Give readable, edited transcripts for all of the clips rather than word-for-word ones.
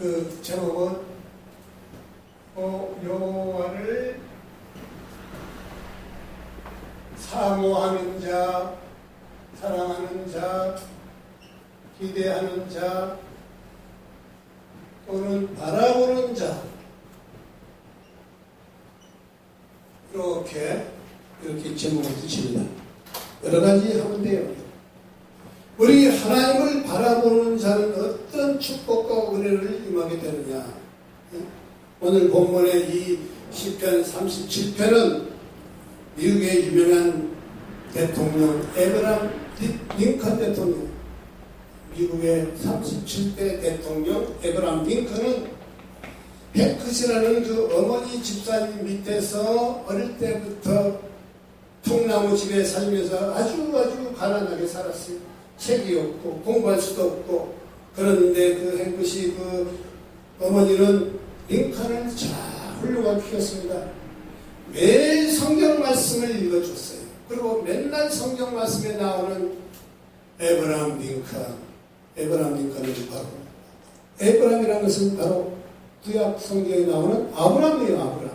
그 제목은 여호와를 사모하는 자, 사랑하는 자, 기대하는 자, 또는 바라보는 자, 이렇게 제목을 붙입니다. 여러 가지 하면 돼요. 우리 하나님을 바라보는 자는 어떤 축복과 은혜를 임하게 되느냐. 오늘 본문의 이 시편 37편은 미국의 유명한 대통령 에브람 링컨 대통령, 미국의 37대 대통령 에브람 링컨은 뱅크시라는 그 어머니 집사님 밑에서 어릴 때부터 통나무 집에 살면서 아주 가난하게 살았어요. 책이 없고 공부할 수도 없고. 그런데 그 뱅크시 그 어머니는 링컨을 잘 훌륭하게 키웠습니다. 매일 성경 말씀을 읽어줬어요. 그리고 맨날 성경 말씀에 나오는 에브람 링컨은 바로, 에브람이라는 것은 바로 구약 성경에 나오는 아브람이에요.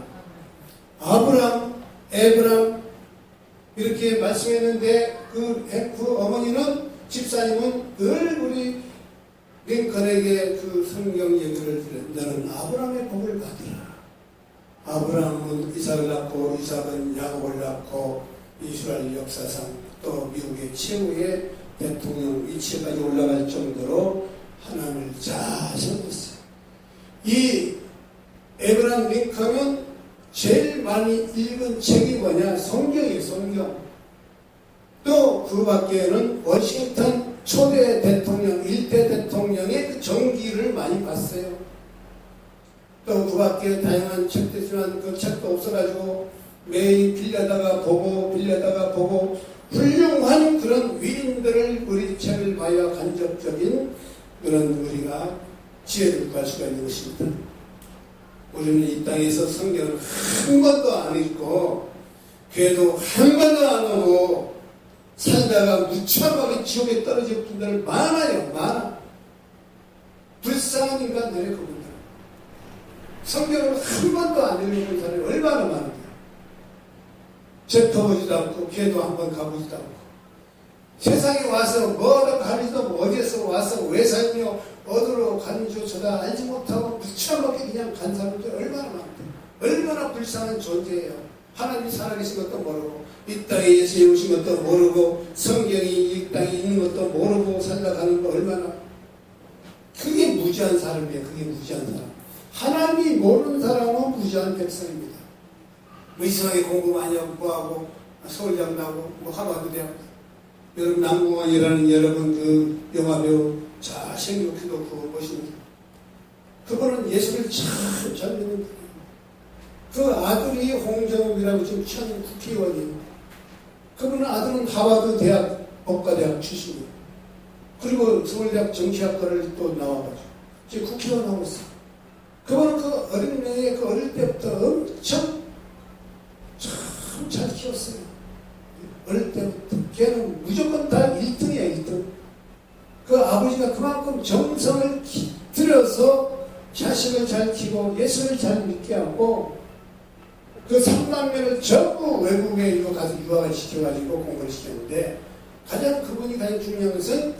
에브람 이렇게 말씀했는데 그 어머니는, 집사님은 늘 우리 링컨에게 그 성경 얘기를 들은 너는 아브람의 복을 받으라. 아브람은 이삭을 낳고, 이삭은 야곱을 낳고, 이스라엘 역사상 또 미국의 최고의 대통령 위치까지 올라갈 정도로 하나님을 잘 섬겼어요. 이 에브람 링컨은 제일 많이 읽은 책이 뭐냐? 성경이에요. 성경. 또 그 밖에는 워싱턴 초대 대통령, 1대 대통령의 그 전기를 많이 봤어요. 또 그 밖에 다양한 책들이지만 그 책도 없어가지고 매일 빌려다가 보고 훌륭한 그런 위인들을 우리 책을 봐야 간접적인 그런 우리가 지혜를 구할 수가 있는 것입니다. 우리는 이 땅에서 성경을 한 권도 안 읽고 교회도 한 번도 안 오고 살다가 무참하게 지옥에 떨어질 분들 많아요. 불쌍한 인간들이 그분들. 성경을 한 번도 안 읽는 사람이 얼마나 많은데. 접해보지도 않고 교회도 한 번 가보지도 않고 세상에 와서 뭐를 가리지도 않고 어디에서 와서 왜 살며 어디로 가는지 저다 알지 못하고 무참하게 그냥 간 사람들 얼마나 많대. 얼마나 불쌍한 존재예요. 하나님이 살아계신 것도 모르고 이 땅에 예수 오신 것도 모르고 성경이 이 땅에 있는 것도 모르고 살아가는 거 얼마나. 그게 무지한 사람이에요. 그게 무지한 사람. 하나님이 모르는 사람은 무지한 백성입니다. 이상하게 공부 많이 하고 서울대학 나오고 하버드 대학, 여러분 남궁원이라는 여러분 그 영화배우 잘생기고 키도 크고 멋있는 그분은 예수를 참 잘 믿는 분이에요. 그 아들이 홍정욱이라고 지금 현 국회의원이에요. 그분은 아들은 하버드 대학 법과대학 출신이에요. 그리고 서울대학 정치학과를 또 나와가지고 지금 국회의원 하고 있어요. 그분은 그 어린 나이에 그 어릴 때부터 엄청 참 잘 키웠어요. 어릴 때부터. 걔는 무조건 다 1등이야, 1등. 그 아버지가 그만큼 정성을 들여서 자식을 잘 키고 예수를 잘 믿게 하고 그 3남매를 전부 외국에 이거 가서 유학을 시켜가지고 공부를 시켰는데 그분이 가장 중요한 것은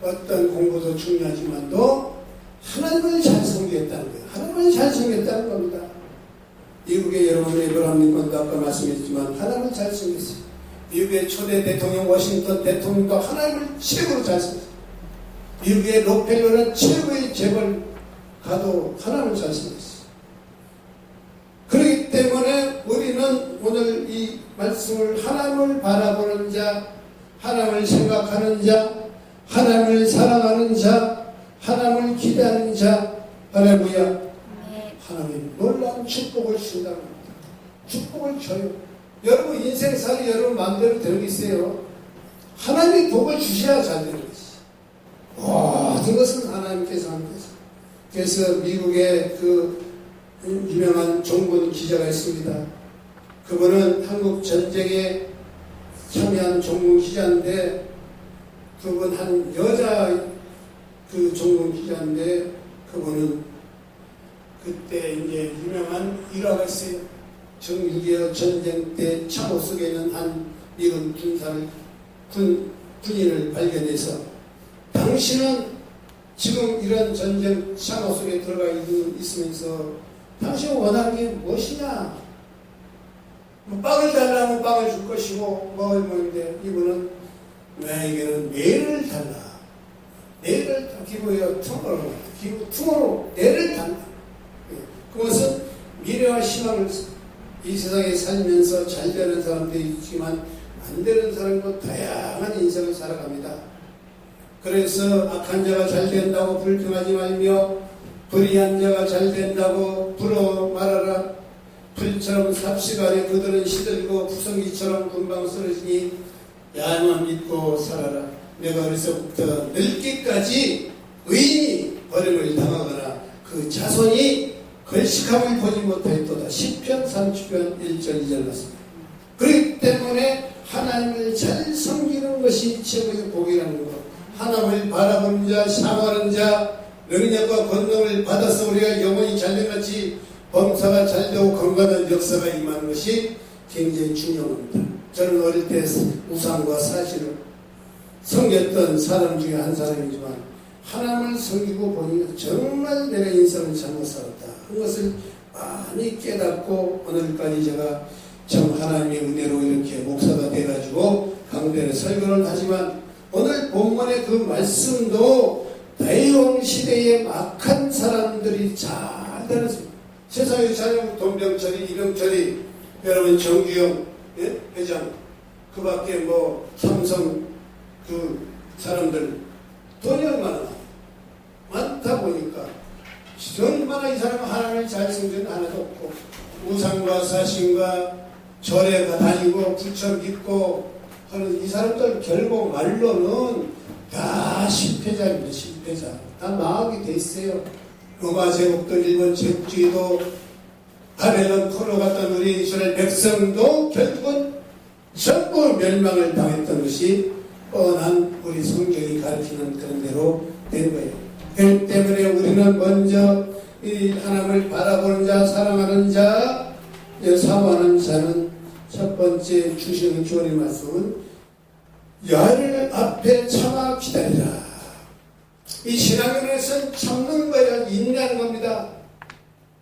어떤 공부도 중요하지만도 하나님을 잘 섬기겠다는 거예요. 하나님을 잘 섬기겠다는 겁니다. 미국의 여러분 에브람 링컨도 아까 말씀했지만 하나님을 잘 섬겼어요. 미국의 초대 대통령 워싱턴 대통령도 하나님을 최고로 잘 섬겼어요. 미국의 록펠러는 최고의 재벌가도 하나님을 잘 섬겼어요. 그렇기 때문에 우리는 오늘 이 말씀을 하나님을 바라보는 자, 하나님을 생각하는 자, 하나님을 사랑하는 자, 하나님을 기대하는 자, 할렐루야. 하나님 놀라운 축복을 준다는 겁니다. 축복을 줘요. 여러분 인생살이 여러분 마음대로 되는 게 있어요. 하나님이 복을 주셔야 잘 되는 것이. 모든 것은 하나님께서 하는 것이죠. 그래서 미국의 그 유명한 종군 기자가 있습니다. 그분은 한국 전쟁에 참여한 종군 기자인데 그분 한 여자 그 종군 기자인데 그분은 그때 이제 유명한 일화가 있어요. 정6.25 전쟁 때 참호 속에 있는 한 미군 군인을 발견해서 당신은 지금 이런 전쟁 참호 속에 들어가 있으면서 당신은 원하는 게 무엇이냐? 뭐 빵을 달라면 빵을 줄 것이고 먹을 먹는데 이분은 나에게는 내를 달라. 내를 기부여 투모로 내를 달라. 그것은 미래와 희망을 이 세상에 살면서 잘 되는 사람도 있지만 안 되는 사람도 다양한 인생을 살아갑니다. 그래서 악한 자가 잘 된다고 불평하지 말며 불의한 자가 잘 된다고 부러워 말하라. 풀처럼 삽시간에 그들은 시들고 부성기처럼 금방 쓰러지니 야만 믿고 살아라. 내가 어려서부터 늙기까지 의인이 버림을 당하거나 그 자손이 걸식함을 보지 못하였도다. 10편 30편 1절 2절 맞습니다. 그렇기 때문에 하나님을 잘 섬기는 것이 최고의 복이라는 것. 하나님을 바라보는 자, 샤워하는 자, 능력과 권능을 받아서 우리가 영혼이 잘된 같이 범사가 잘되고 건강한 역사가 임하는 것이 굉장히 중요합니다. 저는 어릴 때 우상과 사실을 섬겼던 사람 중에 한 사람이지만 하나님을 섬기고 보니 정말 내가 인생을 잘못 살았다. 그것을 많이 깨닫고 오늘까지 제가 참 하나님의 은혜로 이렇게 목사가 돼가지고 강단에 설교를 하지만 오늘 본문의 그 말씀도 대영 시대의 악한 사람들이 잘 들었습니다. 세상에 사는 돈병철이, 이병철이, 여러분 정주영 회장, 그 밖에 뭐 삼성 그 사람들 돈이 얼마나 많다 보니까 얼마나 이 사람은 하나님을 잘 섬기는 하나도 없고 우상과 사신과 절에 다니고 부처 믿고 하는 이 사람들 결국 말로는 다 실패자입니다. 실패자. 다 망하게 돼 있어요. 로마 제국도 일본 제국주의도 바벨론 포로 갔던 우리 이스라엘 백성도 결국은 전부 멸망을 당했던 것이 뻔한 우리 성경이 가르치는 그런 대로 된 거예요. 그렇기 때문에 우리는 먼저 이 하나님을 바라보는 자, 사랑하는 자, 사모하는 자는 첫 번째 주시는 주원의 말씀은 열 앞에 참아 기다리라. 이 신앙에서는 참는 거야, 인내하는 겁니다.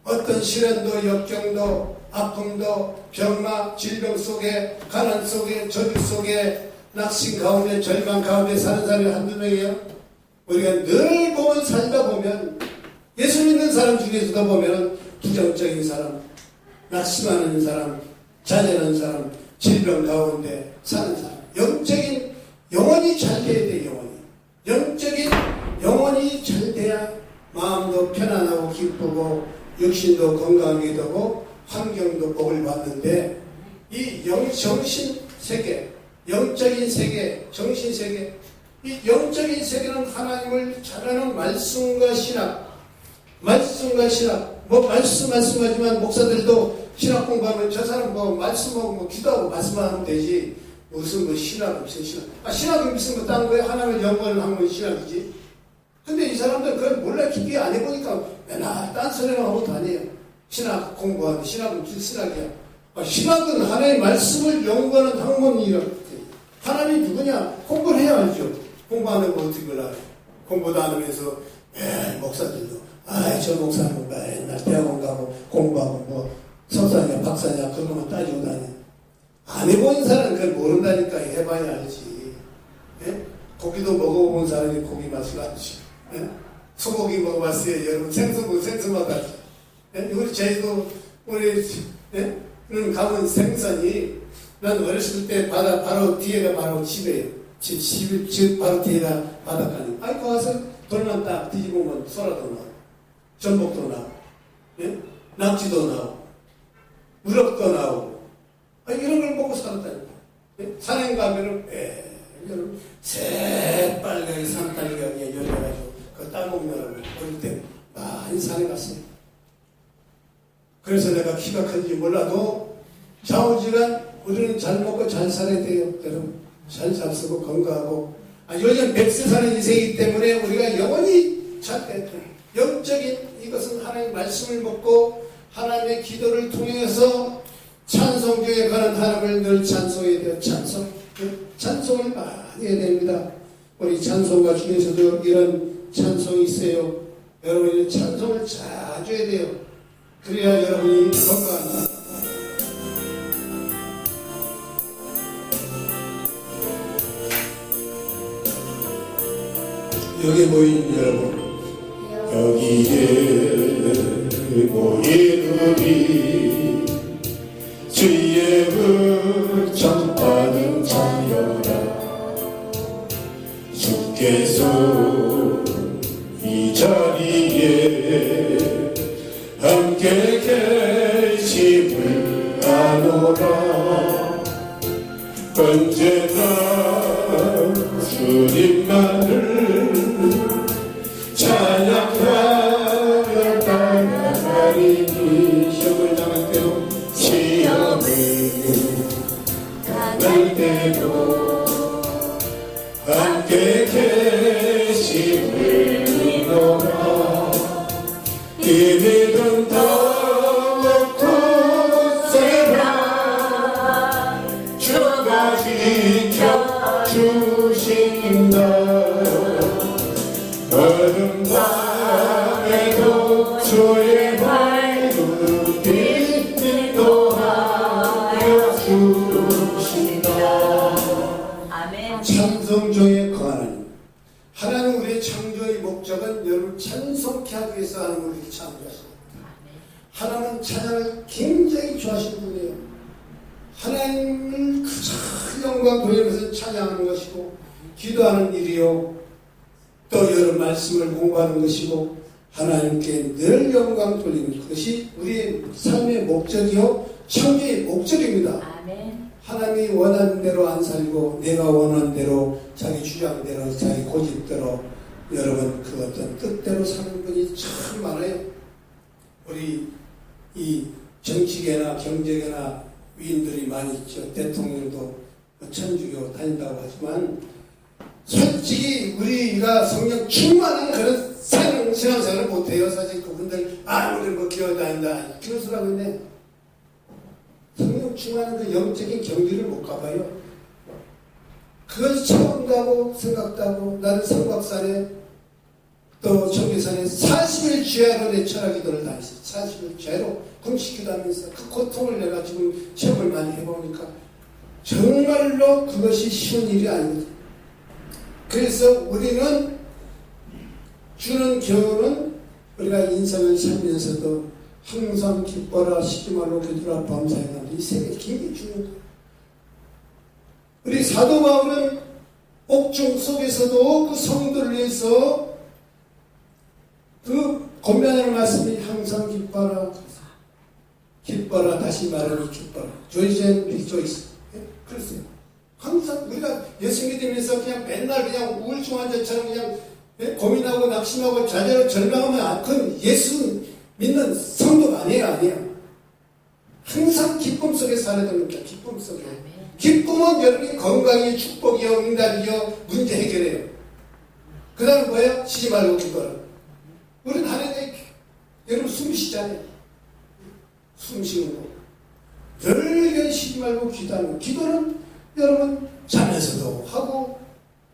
어떤 시련도 역경도 아픔도 병마 질병 속에 가난 속에 저주 속에 낙심 가운데 절망 가운데 사는 사람이 한두 명이에요. 우리가 늘 보면 살다 보면 예수 믿는 사람 중에서도 보면 부정적인 사람, 낙심하는 사람, 자제하는 사람, 질병 가운데 사는 사람, 영적인 영혼이 잘 돼야 돼. 영적인 영혼이 잘 돼야 마음도 편안하고 기쁘고 육신도 건강하게 되고 환경도 복을 받는데 이 정신 세계, 영적인 세계, 정신 세계, 이 영적인 세계는 하나님을 잘하는 말씀과 신학, 뭐 말씀하지만 목사들도 신학 공부하면 저 사람 뭐 말씀하고 뭐 기도하고 말씀하면 되지 무슨 뭐 신학 무슨 신학 신학이 무슨 뭐 딴 거에 하나님을 연구하는 학문이 신학이지. 근데 이 사람들 그걸 몰래 깊이 안 해보니까 맨날 딴소리만 하고 다녀요. 신학 공부하는 신학은 신학이야. 신학은 하나님의 말씀을 연구하는 학문이라고. 하나님이 누구냐? 공부를 해야 알죠. 공부 안 하면 어떻게 몰라. 공부도 안 하면서 목사들도 저 목사는 맨날 대학원 가고 공부하고 뭐 석사냐 박사냐 그런 것만 따지고 다녀. 안 해본 사람은 그걸 모른다니까. 해봐야 알지. 고기도 먹어본 사람이 고기 맛을 알지. 소고기 먹어봤어요. 여러분 생선 먹어봤지. 우리 제주도 우리 가면 생선이 난 어렸을 때 바다 바로 뒤에가 바로 집이에요. 집 바로 뒤에가 바닷가니. 거기 가서 돌만 딱 뒤집으면 소라도 나와, 전복도 나와, 낙지도 나오고, 우럭도 나오고. 이런 걸 먹고 살았다니까. 산행 가면은 여러분 새빨갛게 산딸기가 열려가지고 그거 따먹느라고 어릴 때 많이 산에 갔어요. 그래서 내가 키가 큰지 몰라도 좌우지간 우리는 잘 먹고 잘 살아야 돼요. 여러분 잘 쓰고 건강하고 요즘 100세 사는 인생이기 때문에 우리가 영원히 잘 돼요. 영적인 이것은 하나님의 말씀을 먹고 하나님의 기도를 통해서 찬송교에 가는 하나님을 늘 찬송해야 돼요. 찬송을 많이 해야 됩니다. 우리 찬송가 중에서도 이런 찬송이 있어요. 여러분이 찬송을 자주 해야 돼요. 그래야 여러분이 건강합니다. 여기 모인 여러분, 여기에 모인 우리 주의 은총받은 자녀라, 주께서 이 자리에 함께 계심을 아노라. 언제나 주님만을 찬양하며 따라가리니. 시험을 당할 때도 당할 때도 함께 계심을 믿노라. 이 믿음 더욱 굳세라. 주가 지켜주신다. 어둠 밤에도 주의 밝은 빛 인도하여 주신다. 아멘. 찬송조의 거하나님, 하나님 우리의 창조의 목적은 여러분 찬송케 하기 위해서 하나님 우리를 창조하십니다. 하나님은 찬양을 굉장히 좋아하시는 분이에요. 하나님을 그저 영광 돌리면서 찬양하는 것이고, 기도하는 일이요, 또 여러 말씀을 공부하는 것이고, 하나님께 늘 영광 돌리는 것이 우리의 삶의 목적이요 창조의 목적입니다. 아멘. 하나님이 원하는 대로 안 살고 내가 원하는 대로 자기 주장대로 자기 고집대로 여러분 그 어떤 뜻대로 사는 분이 참 많아요. 우리 이 정치계나 경제계나 위인들이 많이 있죠. 대통령도 천주교 다닌다고 하지만 솔직히 우리가 성령 충만한 그런 신앙생활을 못해요. 사실 그분들 우리 뭐 기어다닌다 그런 소리 하고 있네. 성령 충만한 그 영적인 경지를 못 가봐요. 그걸 처음 가고 생각도 하고, 나는 성곽산에 또 청계산에 40일 죄로 내 철학기도를 다녔어요. 40일 죄로 금식기도 하면서 그 고통을 내가 지금 체험을 많이 해보니까 정말로 그것이 쉬운 일이 아니거든요. 그래서 우리는 주는 교훈은 우리가 인생을 살면서도 항상 기뻐라, 쉬지 말고 기도라, 범사해라, 이 세 개 굉장히 중요한 거예요. 우리 사도 바울은 옥중 속에서도 그 성도를 위해서 그 권면하는 말씀이 항상 기뻐라, 기뻐라, 다시 말하니 기뻐라, Rejoice and rejoice. 그랬어요. 항상 우리가 예수 믿으면서 그냥 맨날 그냥 우울증 환자처럼 그냥 고민하고 낙심하고 좌절하고 절망하면 그건 예수 믿는 성도가 아니에요. 항상 기쁨 속에 살아야 됩니다. 기쁨 속에. 기쁨은 여러분이 건강이 축복이요, 응답이요, 문제 해결해요. 그 다음에 뭐예요? 쉬지 말고 기도라. 우리는 하나님, 여러분 숨 쉬잖아요. 숨 쉬는 거. 늘 쉬지 말고 기도하는 거. 기도는 여러분 자면서도 하고,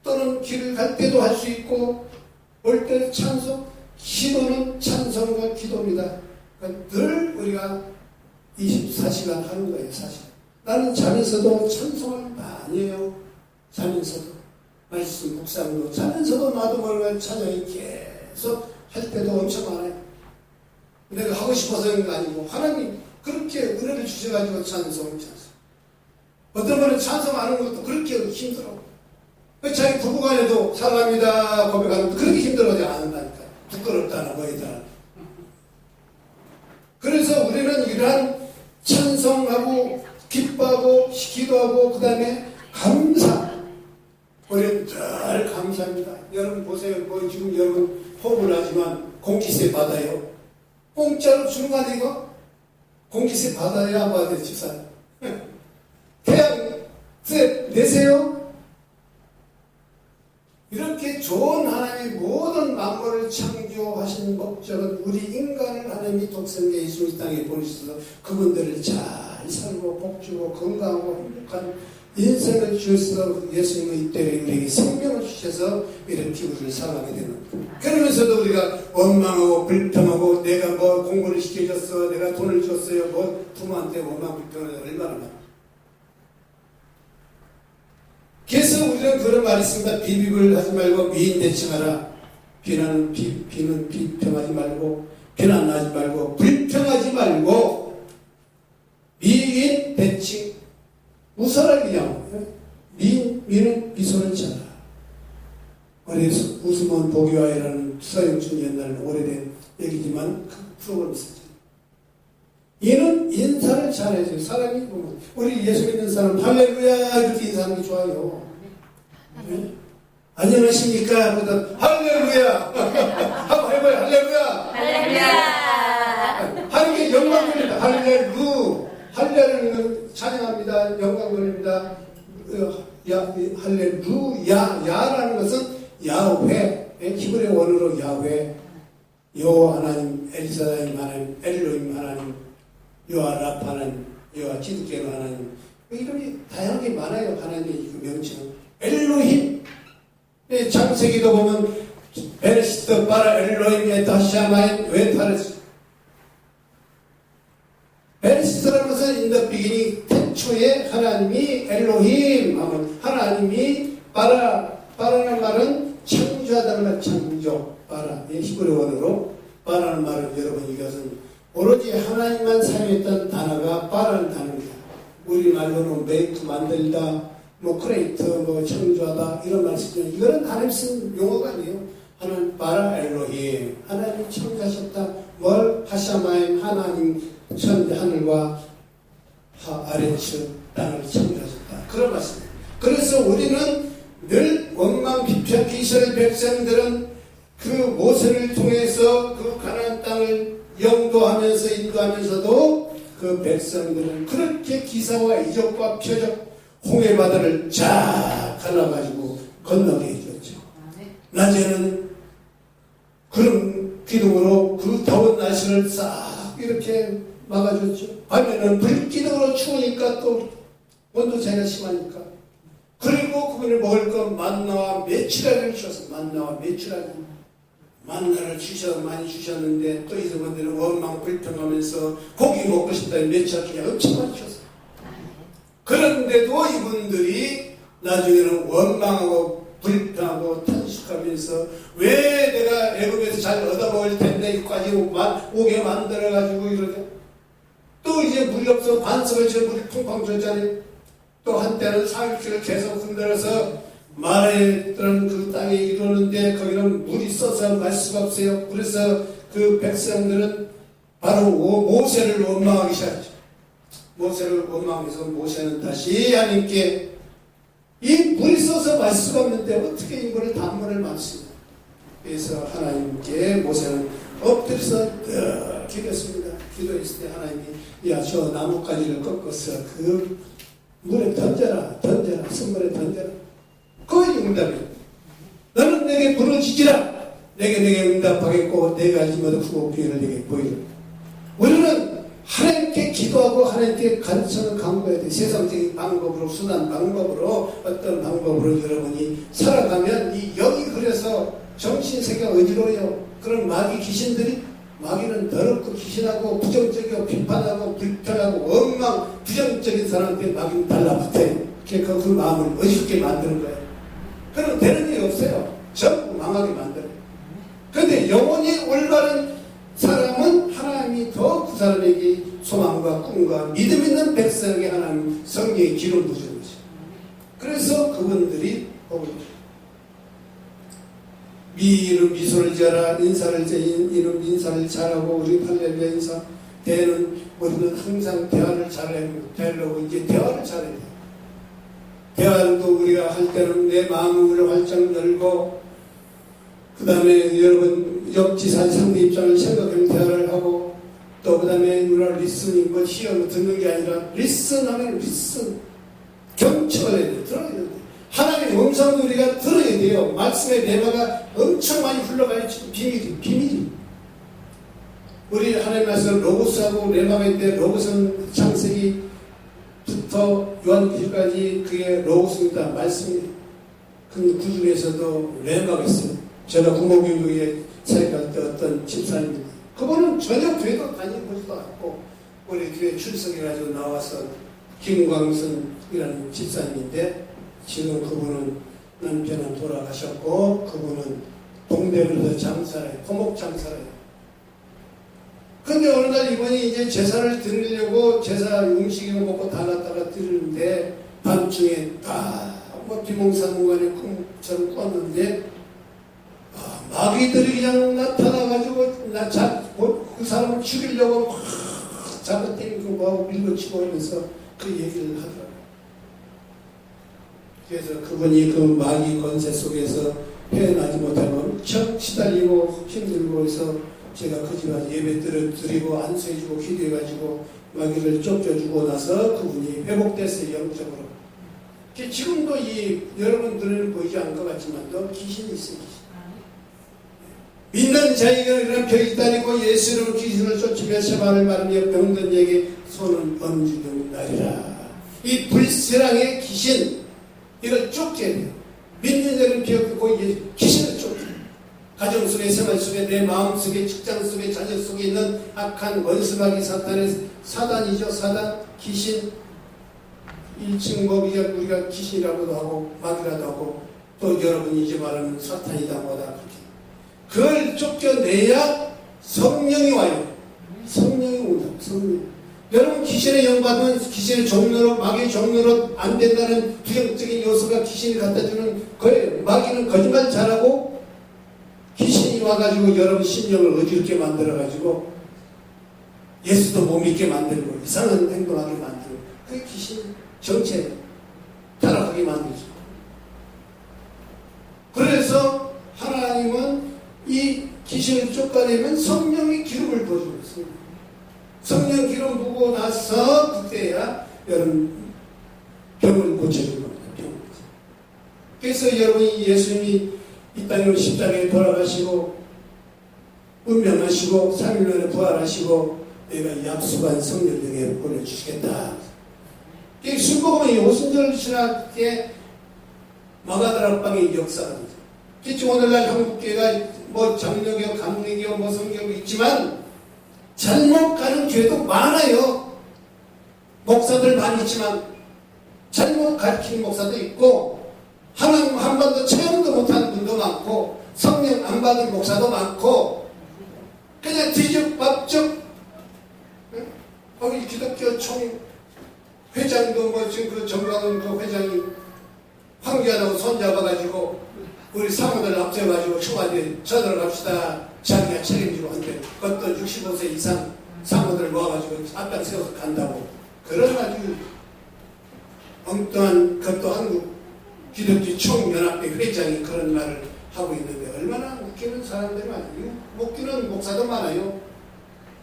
또는 길을 갈 때도 할 수 있고, 올 때 찬송, 기도는 찬송과 기도입니다. 그러니까 늘 우리가 24시간 하는 거예요, 사실. 나는 자면서도 찬송을 많이 해요. 자면서도. 말씀 묵상도 자면서도 나도 모르게 찬양이 계속 할 때도 엄청 많아요. 내가 하고 싶어서 하는 거 아니고 하나님이 그렇게 은혜를 주셔가지고 찬송을 찬송. 어떤 분은 찬송하는 것도 그렇게 힘들어. 자기 부부간에도 사랑합니다 고백하는 것도 그렇게 힘들어하지 않는다니까. 부끄럽다나 뭐이다. 그래서 우리는 이러한 찬송하고 기뻐하고 기도하고 그 다음에 감사. 우리는 늘 감사합니다. 여러분 보세요. 뭐 지금 여러분 호흡을 하지만 공기세 받아요. 공짜로 주는 거 아니고 공기세 받아야 안 받아요, 집사. 태양세 내세요. 이렇게 좋은 하나님이 모든 만물을 창조하신 목적은 우리 인간을 하나님이 독생자 예수 이 땅에 보내셔서 그분들을 잘 살고 복주고 건강하고 행복한 인생을 주셔서 예수님은 이때 우리에게 생명을 주셔서 이렇게 우리를 살아가게 되는 거예요. 그러면서도 우리가 원망하고 불평하고 내가 뭐 공부를 시켜줬어, 내가 돈을 줬어요, 뭐 부모한테 원망 불평을 얼마나 많아. 그래서 우리는 그런 말이 있습니다. 비비을 하지 말고 미인 대칭하라. 비는 비평하지 말고 비난하지 말고 불평하지 말고 미인 대칭 웃어라 그냥. 미는 미소를 지어라. 그래서 웃으면 복이와이라는 서영춘 옛날 오래된 얘기지만 그 프로그램이 있었죠. 이는 인사를 잘해줘요. 사람이 보면 우리 예수 믿는 사람 할렐루야 이렇게 인사하는 게 좋아요. 네? 안녕하십니까? 그러다 할렐루야 한번 해봐요. 할렐루야 할렐루야. 하는 게 영광 돌립니다. 할렐루야는 찬양합니다. 영광 돌립니다. 할렐루야 야라는 것은 야훼 히브리 원어로 야훼 여호와 하나님 엘사다임 하나님 엘로힘 하나님 여호와 라파 하나님 여호와 기드케로 하나님 이름이 다양하게 많아요. 하나님의 그 명칭은 엘로힘. 창세기도 보면 베르시트 바라 엘로힘 에타샤마인 웨타르스. 베르시트라는 것은 in the beginning 태초에 하나님이 엘로힘 하면 하나님이 바라는 말은 창조하다는 말 창조 바라 히브리 원어로 바라는 말은 여러분 이것은 오로지 하나님만 사용했던 단어가 바라는 단어입니다. 우리말로는 메이크 만들다 뭐 크레이트 뭐 창조하다 이런 말 쓰죠. 이거는 하나님 쓴 용어가 아니에요. 하나님 바라 엘로힘 하나님이 창조하셨다. 뭘 하샤마임 하나님 하늘과 아래츠 땅을 창조하셨다. 그런 말씀이에요. 그래서 우리는 늘 원망 비평 이스라엘 백성들은 그 모세를 통해서 그 가나안 땅을 영도하면서 인도하면서도 그 백성들은 그렇게 기사와 이적과 표적 홍해 바다를 쫙 갈라가지고 건너게 해줬죠. 낮에는 그런 기둥으로 그 더운 날씨를 싹 이렇게 막아줬죠. 밤에는 불기둥으로 추우니까 또 온도 차이가 심하니까. 그리고 그분을 먹을 것 만나와 메추라기를 주셔서 만나와 메추라기 만나를 많이 주셨는데 또 이분들은 원망 불평하면서 고기 먹고 싶다니 메추라기 엄청 많이 주셨어요. 그런데도 이분들이 나중에는 원망하고 불평하고 탄식하면서 왜 내가 애굽에서 잘 얻어먹을 텐데 여기까지 오게 만들어가지고 이러냐. 또 이제 물이 없어 반석을 지어 물이 펑펑 줬잖아요. 또 한때는 사육지를 계속 흔들어서 말했던 그 땅에 이르는데 거기는 물이 써서 갈 수가 없어요. 그래서 그 백성들은 바로 모세를 원망하기 시작했죠. 모세를 원망해서 모세는 다시 하나님께 이 물이 써서 말 수가 없는데 어떻게 이거를 단문을 맞습니까? 그래서 하나님께 모세는 엎드려서 기도했습니다. 기도했을 때 하나님이 야 저 나뭇가지를 꺾어서 그 물에 던져라 선물에 던져라. 그의 응답이 너는 내게 부르짖으라 내게 응답하겠고 내가 알지 못한 크고 비밀을 내게 보이라. 우리는 하나님께 기도하고 하나님께 간청을 강구해야 돼. 세상적인 방법으로 순한 방법으로 어떤 방법으로 여러분이 살아가면 이 영이 그래서 정신세계가 어지러워요. 그런 마귀 귀신들이 마귀는 더럽고 귀신하고 부정적이고 비판하고 불편하고 원망 부정적인 사람한테 마귀는 달라붙어요. 그 마음을 어지럽게 만드는 거예요. 그럼 되는 일이 없어요. 전부 망하게 만들어요. 그런데 영혼이 올바른 사람은 하나님이 더 그 사람에게 소망과 꿈과 믿음 있는 백성에게 하나님 성령의 기름 부어주는 거죠. 그래서 그분들이 미는 미소를 지어라 인사를 이는 인사를 잘하고 우리 할렐루야 인사 대는 우리는 항상 대화를 잘하려고 이제 대화를 잘해야 돼요. 대화도 우리가 할 때는 내 마음을 활짝 열고 그 다음에 여러분 역지사지 상대 입장을 생각하면 대화를 하고 또 그 다음에 우리가 리스닝 뭐 시험을 듣는 게 아니라 리슨하면 리슨 경청을 해야 돼. 들어야 돼. 하나님의 음성을 우리가 들어야 돼요. 말씀의 레마가 엄청 많이 흘러가요. 지금 비밀이. 우리 하나님 말씀 로고스하고 레마가 있는데 로고스는 창세기부터 요한계시까지 그게 로고스입니다. 말씀이. 그 중에서도 레마가 있어요. 제가 국모교육에 사역할 때 어떤 집사님입니다. 그분은 전혀 교회도 다니보지도 않고 우리 교회 출석해가지고 나와서 김광선이라는 집사님인데 지금 그분은 남편은 돌아가셨고 그분은 동대문에서 장사해요. 토목 장사해요. 근데 어느 날 이분이 이제 제사를 드리려고 제사 음식을 먹고 다 갖다가 드리는데 밤중에 뭐 비몽사몽간에 꿈처럼 꿨는데 마귀들이 그냥 나타나가지고 그 사람을 죽이려고 막 잡아당기고 뭐하고 밀어치고 하면서 그 얘기를 하더라고요. 그래서 그분이 그 마귀 권세 속에서 헤어나지 못하고 엄청 시달리고 힘들고 해서 제가 그 집안 예배들을 드리고 안수해주고 기도해가지고 마귀를 쫓겨주고 나서 그분이 회복됐어요. 영적으로. 지금도 여러분들은 보이지 않을 것 같지만도 귀신이 있어요. 믿는 자에게 이런 병이 다니고 예수로 귀신을 쫓으며 세바를 말하며 병든 자에게 손은 엄지병 나리라. 이 불세랑의 귀신 이걸 쫓게 돼요. 믿는 자는 비었고 귀신을 쫓게 돼요. 가정 속에 생활 속에 내 마음 속에 직장 속에 자녀 속에 있는 악한 원수마귀 사단이죠. 사단 귀신 1층 우리가 귀신이라고도 하고 마귀라도 하고 또 여러분이 이제 말하는 사탄이다 뭐다 그렇게 그걸 쫓겨내야 성령이 와요. 성령이 온다. 성령. 여러분 귀신의 영받으면 귀신의 종로로 마귀의 종로로 안 된다는 부정적인 요소가 귀신이 갖다주는 거예요. 마귀는 거짓말 잘하고 귀신이 와가지고 여러분 심령을 어지럽게 만들어가지고 예수도 못 믿게 만들고 이상한 행동하게 만들고 그게 귀신 정체 타락하게 만들죠. 그래서 하나님은 이 귀신을 쫓아내면 성령의 기름을 부어주고 있습니다. 성령 기름 부고 나서 그때야 여러분 병을 고쳐주는 겁니다. 병을. 그래서 여러분이 예수님이 이 땅으로 십자가에 돌아가시고 운명하시고 3일 만에 부활하시고 내가 약속한 성령 등에 보내주시겠다. 이 순복음은 오순절 신학의 마가다락방의 역사가 되죠. 지금 오늘날 한국교회가 뭐 장로교, 감리교, 뭐 성교도 있지만 잘못 가는 교회도 많아요. 목사들 많이 있지만 잘못 가르치는 목사도 있고 하나님 한 번도 체험도 못하는 분도 많고 성령 안 받은 목사도 많고 그냥 뒤죽박죽 거기 기독교 총 회장도 뭐 지금 그 정광훈 그 회장이 황교안하고 손잡아가지고 우리 사모들 앞세워가지고 청와대 쳐들어갑시다. 자기가 책임지고 한데 그것도 65세 이상 사모들 모아가지고 앞장 세워서 간다고 그런 아주 엉뚱한 그것도 한국 기독교 총연합회 회장이 그런 말을 하고 있는데 얼마나 웃기는 사람들이 많아요. 웃기는 목사도 많아요.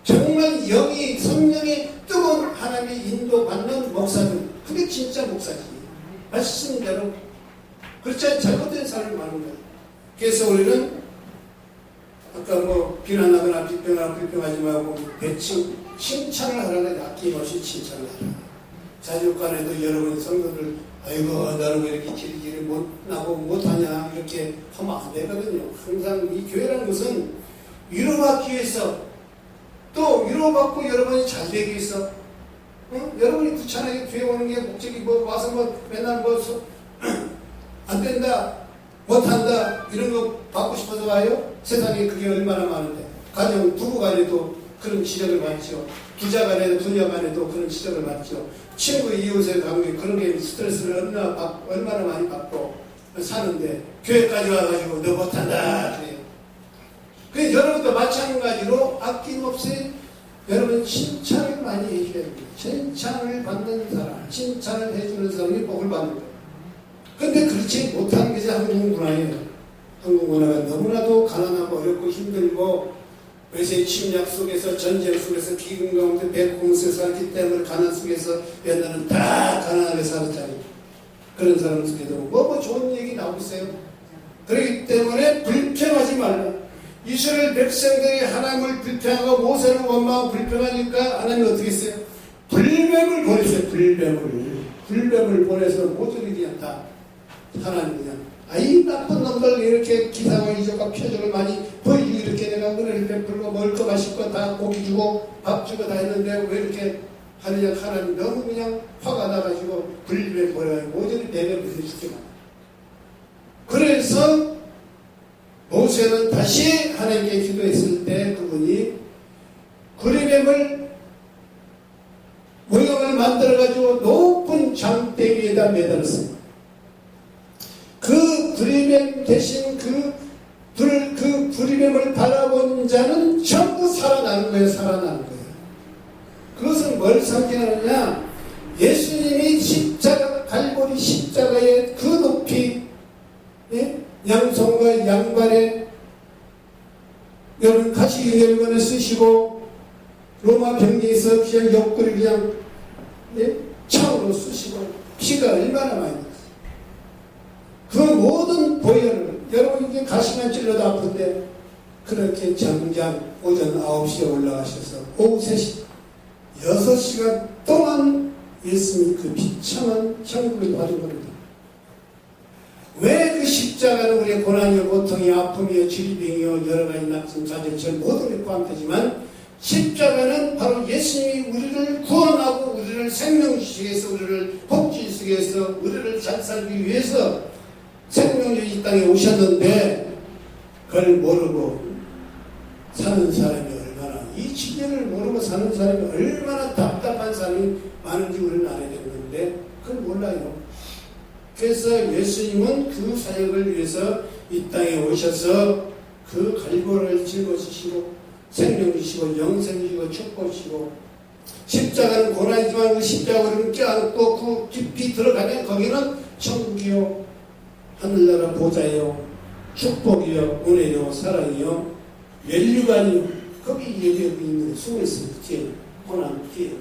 정말 영이 성령의 뜨거운 하나님의 인도받는 목사들 그게 진짜 목사지. 말씀대로 그렇지 않은 잘못된 사람이 많은 거예요. 그래서 우리는 아까 뭐 비난하거나 비평하지 말고 대칭 칭찬을 하라는 아낌없이 칭찬을 하라. 자족간에도 여러분 성도들 아이고 나는 왜 이렇게 지리지리 못나고 못하냐 이렇게 하면 안 되거든요. 항상 이 교회라는 것은 위로받기 위해서 또 위로받고 여러분이 잘 되기 위해서 여러분이 귀찮아게 교회 오는 게 목적이 뭐 와서 뭐 맨날 뭐 안 된다 못한다 이런 거 받고 싶어서 와요? 세상에 그게 얼마나 많은데 가정 부부 간에도 그런 지적을 받죠. 부자 간에도 부녀 간에도 그런 지적을 받죠. 친구 이웃의 관계 그런 게 스트레스를 얼마나 많이 받고 사는데 교회까지 와가지고 너 못한다 그래요. 그래서 여러분도 마찬가지로 아낌없이 여러분 칭찬을 많이 해줘야 됩니다. 칭찬을 받는 사람, 칭찬을 해주는 사람이 복을 받는 거예요. 그런데 그렇지 못하는 게 한국 문화예요. 한국 문화가 너무나도 가난하고 어렵고 힘들고 외세 침략 속에서 전쟁 속에서 기근 가운데 백공수에 살기 때문에 가난 속에서 옛날은 다 가난하게 살았잖아요. 그런 사람 속에도 뭐 좋은 얘기 나오고 있어요. 그렇기 때문에 불평하지 말라. 이스라엘 백성들이 하나님을 불평하고 모세를 원망하고 불평하니까 하나님이 어떻게 했어요? 불뱀을 보냈어요. 불뱀을 보내서 모두들이 그냥 다 하나님 그냥 이 나쁜 놈들 이렇게 기사와 이적과 표적을 많이 보여주고 이렇게 내가 은혜를 베풀고 먹을 거 마실 거 다 고기 주고 밥 주고 다 했는데 왜 이렇게 하느냐. 하나님 너무 그냥 화가 나가지고 불뱀 보내가지고 모두들이 내내 부서지게 만들어요. 그래서 모세는 다시 하나님께 기도했을 때 그분이 구리뱀을 모형을 만들어가지고 높은 장대기에다 매달았어요. 그 구리뱀 대신 그 구리뱀을 바라본 자는 전부 살아나는 거예요. 살아나는 거예요. 그것은 뭘 상징하느냐. 예수님이 십자가, 갈보리 십자가의 그 높이, 예? 양손과 양발에 여러분 가시 열번을 쓰시고 로마 병기에서 그냥 옆구리 그냥 창으로 쑤시고 피가 얼마나 많이 났어요. 그 모든 보혈을 여러분 이게 가시만 찔러도 아픈데 그렇게 정장 오전 9시에 올라가셔서 오후 3시 6시간 동안 예수님이 그 비참한 천국을 받은 겁니다. 왜 그 십자가는 우리의 고난이요 고통이요 아픔이요 질병이요 여러가지 낙심 좌절절 모든 게 포함되지만 십자가는 바로 예수님이 우리를 구원하고 우리를 생명 주시기 위해서 우리를 복지 주시기 위해서 우리를 잘 살기 위해서 생명주 이 땅에 오셨는데 그걸 모르고 사는 사람이 얼마나 이 진리를 모르고 사는 사람이 얼마나 답답한 사람이 많은지 우리는 알아야 되는데 그걸 몰라요. 그래서 예수님은 그 사역을 위해서 이 땅에 오셔서 그 갈보를 짊어지시고 생명 주시고 영생 주시고 축복 주시고 십자가는 고난이지만 그 십자가를 껴안고 그 깊이 들어가면 거기는 천국이요 하늘나라 보좌요 축복이요 은혜요 사랑이요 멸류관이요 거기 예배하고 있는 숨어있어요. 뒤에 고난 뒤에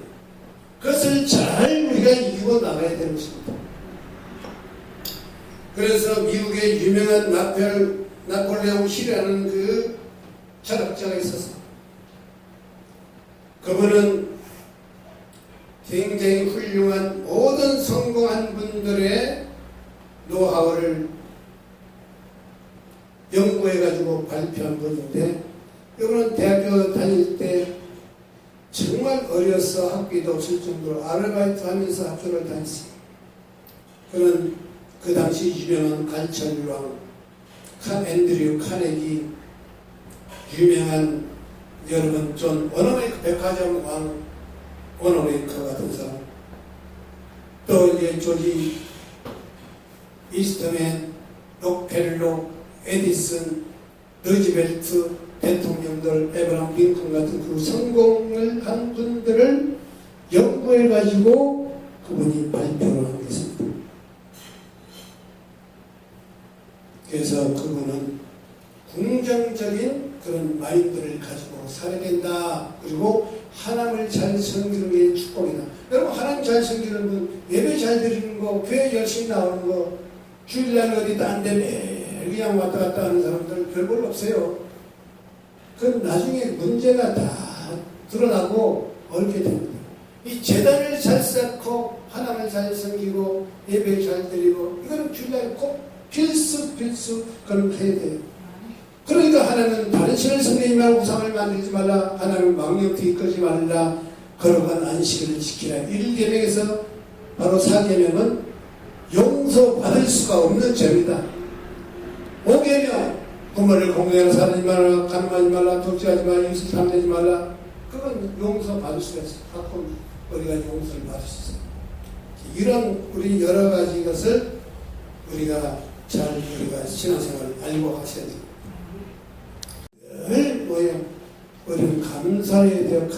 그것을 잘 우리가 이기고 나가야 되는 것입니다. 그래서 미국의 유명한 나폴레옹 힐이라는 그 철학자가 있었어. 그분은 굉장히 훌륭한 모든 성공한 분들의 노하우를 연구해가지고 발표한 분인데 이분은 대학교 다닐 때 정말 어려서 학비도 없을 정도로 아르바이트 하면서 학교를 다녔어요. 그는 그 당시 유명한 관철왕 앤드류 카네기, 유명한 여러분 존 워너메이커 백화점 왕 워너메이커 같은 사람, 또 이제 조지 이스트맨, 록펠로, 에디슨, 루즈벨트 대통령들, 에브라함 링컨 같은 그 성공을 한 분들을 연구해가지고 그분이 발표를 하고 있습니다. 그래서 그분은 긍정적인 그런 마인드를 가지고 살아야 된다. 그리고 하나님을 잘 섬기는 게 축복이다. 여러분 하나님 잘 섬기는 분, 예배 잘 드리는 거, 교회 열심히 나오는 거, 주일날 어디 딴 데 매일 그냥 왔다 갔다 하는 사람들 별 볼 없어요. 그건 나중에 문제가 다 드러나고 얽게 됩니다. 이 재단을 잘 쌓고 하나님을 잘 섬기고 예배 잘 드리고 이거는 주일날 꼭 필수 그럼 해야 돼요. 그러니까 하나님은 다른 신을 섬기지 말고 우상을 만들지 말라. 하나님은 망령되이 이끌지 말라. 거룩한 안식일을 지키라. 1계명에서 바로 4계명은 용서받을 수가 없는 죄입니다. 5계명 부모를 공경하는 사람하지 말라. 간음하지 말라. 독재하지 말라. 임신 탐내지 말라. 그건 용서받을 수가 있어요. 가끔 우리가 용서를 받을 수 있어요. 이런 우리 여러 가지 것을 우리가 신앙생활을 알고 가셔야 됩니다. 늘 우리는 감사해야 돼요.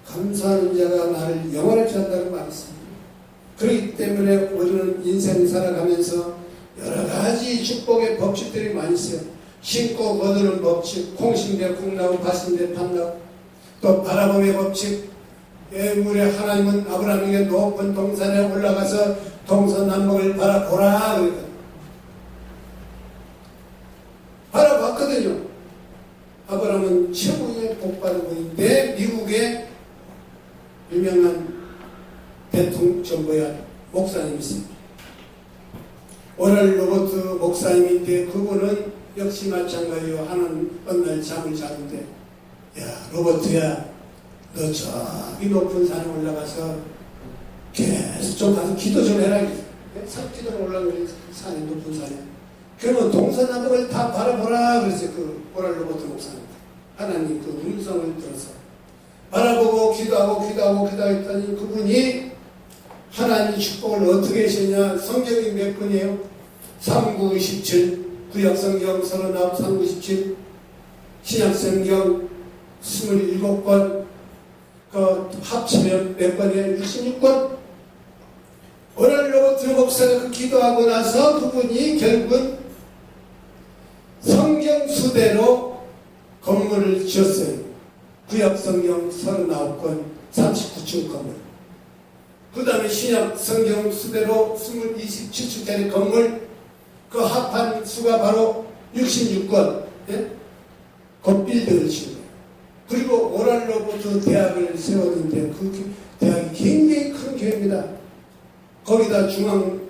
감사하는 자가 나를 영원하게 한다는 말이 있습니다. 그렇기 때문에 우리는 인생 살아가면서 여러 가지 축복의 법칙들이 많이 있어요. 심고 거두는 법칙, 콩심대 콩나무, 밭인대 팥나무, 또 바라봄의 법칙, 예물에 하나님은 아브라함에게 높은 동산에 올라가서 동서남북을 바라보라 그러니까 바라봤거든요. 아브라함은 최고의 복받은 분인데 미국의 유명한 대통령 목사님이 있습니다. 오늘 로버트 목사님인데 그분은 역시 마찬가지로 하는 어느 날 잠을 자는데 야 로버트야 너 저기 높은 산에 올라가서 계속 좀 가서 기도 좀 해라. 산기도를 올라가는 산에 높은 산에 그러면 동서남북을 다 바라보라 그랬어요. 그 오랄 로버트 목사님 하나님 그 음성을 들어서 바라보고 기도했더니 그분이 하나님 축복을 어떻게 하시냐. 성경이 몇 권이에요? 3917 구약성경 39, 3917 신약성경 27권 그 합치면 몇 권이에요? 66권. 오늘 로버트 목사가 그 기도하고 나서 그분이 결국은 성경 수대로 건물을 지었어요. 구약성경 39권 39층 건물. 그 다음에 신약 성경 수대로 27층짜리 건물 그 합한 수가 바로 66권 예? 그 빌딩을 지은 거예요. 그리고 오랄로부터 대학을 세웠는데 그 대학이 굉장히 큰 교회입니다. 거기다 중앙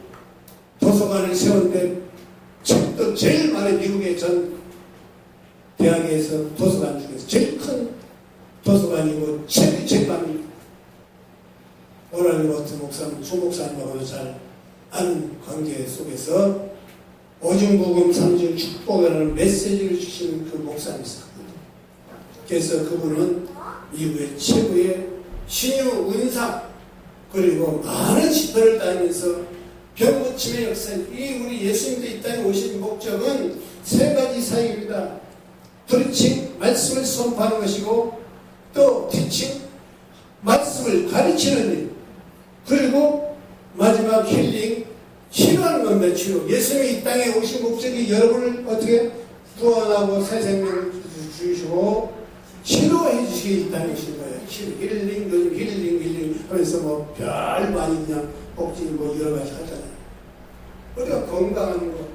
도서관을 세웠는데 책도 제일 많은 미국의 전 대학에서 도서관 중에서 제일 큰 도서관이고 책이 제일 많습니다. 오랄로버트 목사님, 주 목사님하고도 잘 아는 관계 속에서 오중복음 3중 축복이라는 메시지를 주시는 그 목사님이 있었거든요. 그래서 그분은 미국의 최고의 신유 은사 그리고 많은 집회를 다니면서 병고침의 역사 이 우리 예수님도 이 땅에 오신 목적은 세 가지 사역입니다. 프리칭, 말씀을 선포하는 것이고 또 티칭, 말씀을 가르치는 일 그리고 마지막 힐링, 치료하는 겁니다. 치료. 예수님이 이 땅에 오신 목적이 여러분을 어떻게 구원하고 새 생명을 주시고 치료해 주시기 이 땅에 오신 거예요. 힐링 하면서 뭐 별 많이 그냥 복지 뭐 여러 가지 하잖아요. 우리가 건강한 거,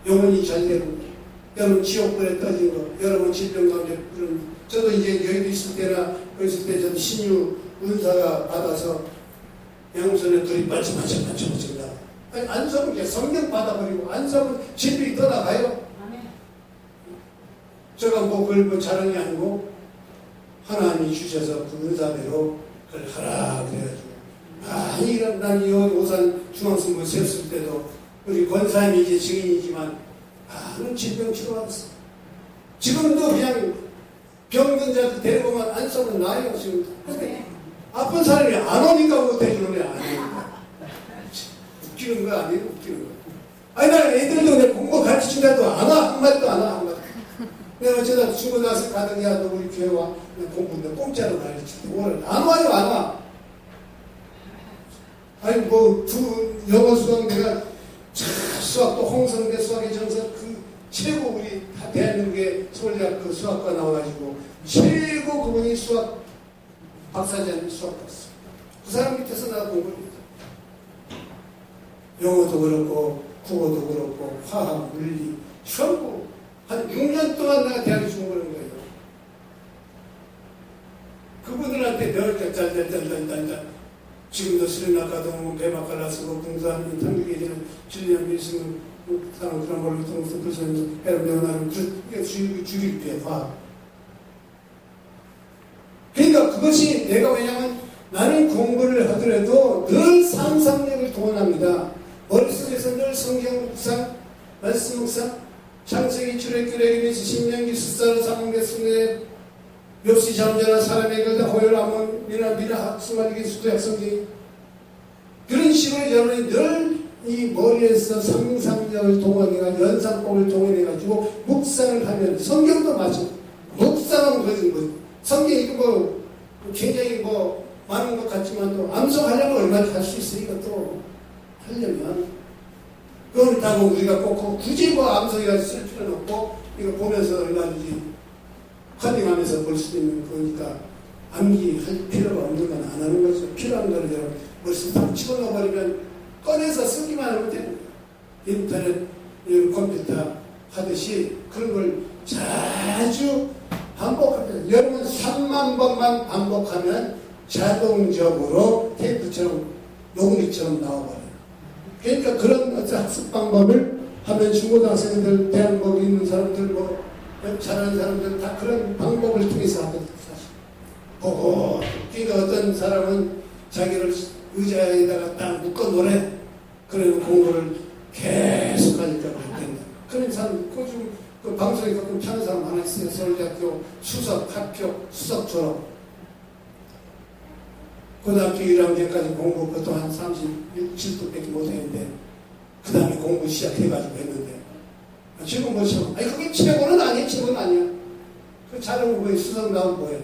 영혼이 잘 되는 거, 여러분 지옥불에 떠진 거, 여러분 질병 가운데 그런 저도 이제 여기도 있을 때나 그랬을 때 저도 신유 은사가 받아서 양손에 둘이 반짝반짝반짝반짝다. 아니 안서면 그냥 성경 받아버리고 안서면 질병이 떠나가요. 제가 뭐 그걸 뭐 자랑이 아니고 하나님이 주셔서 그 은사대로 그걸 하라 그래가지고 아니 난 이 오산 중앙성부 세웠을 때도 우리 권사님이 이제 증인이지만 많은 질병 치료받았어. 지금도 그냥 병든자들 데려오면 안서면 나아요. 지금 근데 아픈 사람이 안 오니까 못해주는 애 아니에요. 웃기는 거 아니에요? 웃기는 거. 아니 나 애들도 내 공부 가르치는데도 안 와. 한마디도 안 와. 한마디. 내가 어쩌다 죽고 나서 가던 야 너 우리 교회 와. 공부인데 공짜로 가르치는데 오늘 안 와요. 안 와. 아니 뭐 두 영어 수학 내가 수학도 홍성대 수학의 정석 그 최고 우리 대한민국의 서울대학 그 수학과 나와가지고 최고 그분이 수학 박사장님 수학 박사. 그 사람 밑에서 내가 공부를 했다. 영어도 그렇고 국어도 그렇고 화학, 물리 전부 한 6년 동안 내가 대학에 공부를 한 거예요. 그분들한테 늘 짤짤짤짤짤 지금도 스리랑카도 배마칼라 쓰고 공사하는 한국에 있는 진리한 밀승 사람 그런 걸로 통해서 그래서 여러분 나는 죽일 때 화학. 그러니까 그것이 내가 왜냐하면 나는 공부를 하더라도 늘 상상력을 동원합니다. 머릿속에서 늘 성경 묵상, 말씀 묵상, 창세기, 출애굽기, 레위기, 신명기, 숫사로 사문gessun에 묘시 잠자나 사람의 글다 호열하면 미나 수마리기 수도약 성경이 그런 식으로 여러분이 늘 이 머리에서 상상력을 동원해가 연상법을 동원해가지고 묵상을 하면 성경도 마찬가지. 묵상하면 그것은 뭐 성경이 뭐 굉장히 뭐 많은 것 같지만 또 암송하려면 얼마나 할 수 있으니까 또 하려면 그렇다고 우리가 꼭 굳이 뭐 암송이라 쓸 필요는 없고 이거 보면서 얼마든지 컨닝하면서 볼 수 있는 거니까 암기할 필요가 없는 건 안 하는 거죠. 필요한 거는 여러분 머릿속에 집어넣어버리면 꺼내서 쓰기만 하면 되는 거예요. 인터넷, 컴퓨터 하듯이 그런 걸 자주 반복합니다. 여러분 3만 번만 반복하면 자동적으로 테이프처럼 녹음기처럼 나와버려요. 그러니까 그런 어떤 학습 방법을 하면 중고등학생들, 대학교 있는 사람들, 뭐 잘하는 사람들 다 그런 방법을 통해서 하거든요. 사실. 보고 그러니까 어떤 사람은 자기를 의자에다가 딱 묶어 놓으래. 그리고 공부를 계속 하니까 안 된다. 그런 사람, 요즘 그 방송에 가끔 찾는 사람 하나 있어요. 서울대학교 수석, 학교 수석 졸업. 고등학교 1학년까지 공부 보통 한 37도밖에 못했는데, 그 다음에 공부 시작해가지고 했는데, 지금 뭐죠? 아니, 그게 최고는 아니야, 최고는 아니야. 그 잘하는 거에 수석 나오면 뭐예요?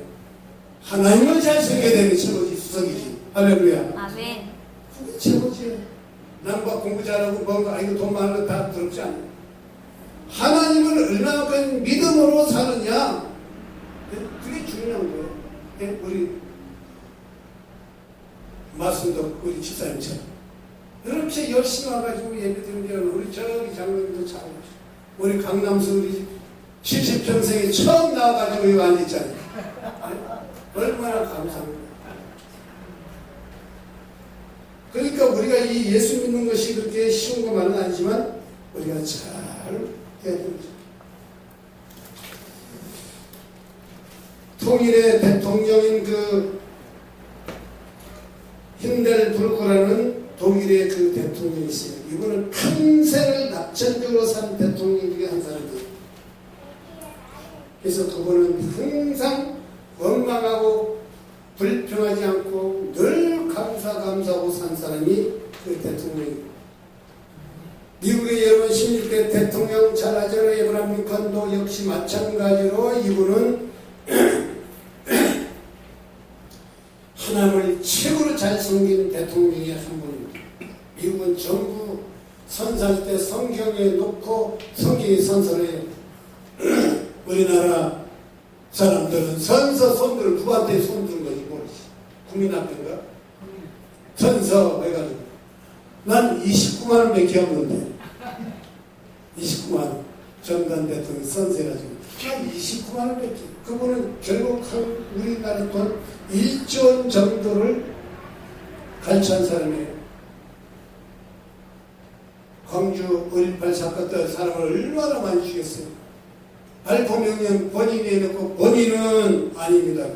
하나님을 잘 섬겨야 되는 게 최고지, 수석이지. 할렐루야. 아멘. 그게 최고지. 남과 공부 잘하고 뭔가, 이거 돈 많은 거 다 부럽지 않아. 하나님을 얼마만큼 믿음으로 사느냐. 그게 중요한 거예요. 우리 마순덕 우리 집사님처럼 이렇게 열심히 와가지고 예배드리는 게 우리 저기 장로님도 잘 오시고 우리 강남수 우리 70평생에 처음 나와가지고 여기 앉아있잖아요. 얼마나 감사합니다. 그러니까 우리가 이 예수 믿는 것이 그렇게 쉬운 것만은 아니지만 우리가 잘 해야 됩니다. 통일의 대통령인 그 힌델부르크라는 독일의 그 대통령이 있어요. 이분은 평생을 낙천적으로 산 대통령 중에 한 사람이에요. 그래서 그분은 항상 건강하고 불평하지 않고 늘 감사하고 산 사람이 그 대통령이에요. 미국의 여러분 16대 대통령 잘 아잖아요. 에브라함 링컨도 역시 마찬가지로 이분은 하나님을 최고로 잘 섬기는 대통령이 한 분입니다. 미국은 전부 선사할 때 성경에 놓고 성경이 선서해요. 우리나라 사람들은 선서 손들을 누구한테 손드는 거지 모르지. 국민학교인가? 선서 해가지고 난 29만 원밖에 없는데 29만 원 정단 대통령 선서해가지고 한 29만 원밖에. 그분은 결국 우리나라 돈 1조 원 정도를 가르쳐한 사람이에요. 광주 5.18 사건 때 사람을 얼마나 많이 죽였어요. 알고 명령 본인이 해놓고 본인은 아닙니다.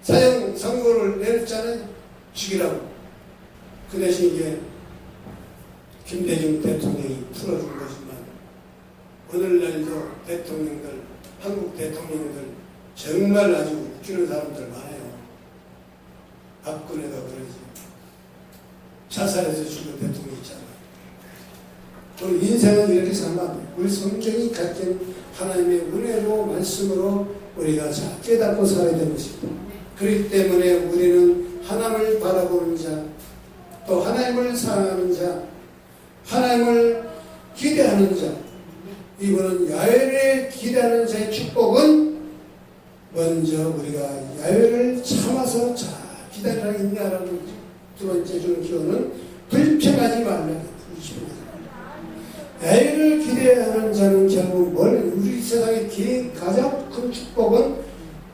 사형 선고를 내렸잖아요. 죽이라고. 그 대신 이제 김대중 대통령이 풀어준 거지만 오늘날도 대통령들, 한국 대통령들 정말 아주 웃기는 사람들 많아요. 박근혜가 그러지. 자살해서 죽은 대통령 있잖아요. 우리 인생은 이렇게 살면 안 돼요. 우리 성경이 가진 하나님의 은혜로 말씀으로 우리가 잘 깨닫고 살아야 되는 것입니다. 그렇기 때문에 우리는 하나님을 바라보는 자, 또 하나님을 사랑하는 자, 하나님을 기대하는 자, 이분은 야훼를 기대하는 자의 축복은 먼저 우리가 야훼를 참아서 잘 기다리라 인내하라는 두 번째 주는 기호는 불평하지 말라. 야훼를 기대하는 자는 결국 우리 세상의 가장 큰 축복은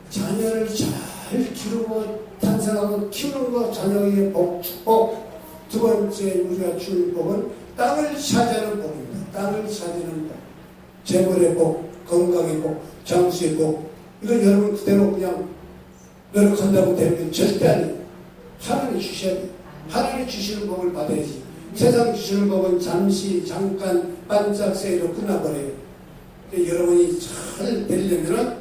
자녀를 잘 기르고 탄생하고 키우는 것, 자녀의 복, 축복. 두 번째 우리가 주는 복은 땅을 차지하는 복입니다. 땅을 차지하는 복. 재물의 복, 건강의 복, 장수의 복. 이건 여러분 그대로 그냥 노력한다고 되는 게 절대 아니에요. 하나님이 주셔야 돼요. 하나님이 주시는 복을 받아야지. 세상 주시는 복은 잠시, 잠깐, 반짝새로 끝나버려요. 여러분이 잘 되려면,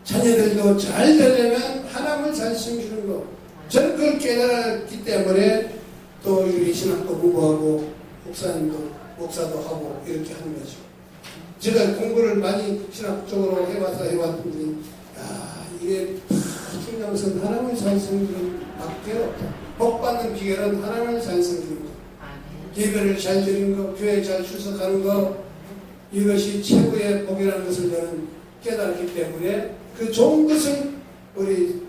자녀들도 잘 되려면 하나님을 잘 섬기는 거. 저는 그걸 깨달았기 때문에 또 우리 신학도 공부하고, 목사도 하고, 이렇게 하는 거죠. 제가 공부를 많이 신학적으로 해봤더니, 이게 중요한 것은 하나님을 잘 섬기는 밖에 없다. 복 받는 비결은 하나님을 잘 섬기는 것. 예배를 잘 드리는 것, 교회에 잘 출석하는 것, 이것이 최고의 복이라는 것을 저는 깨달았기 때문에 그 좋은 것을 우리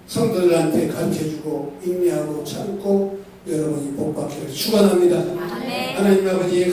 성도들한테 가르쳐주고 인내하고 참고 여러분이 복받기를 축원합니다. 아멘. 하나님 아버지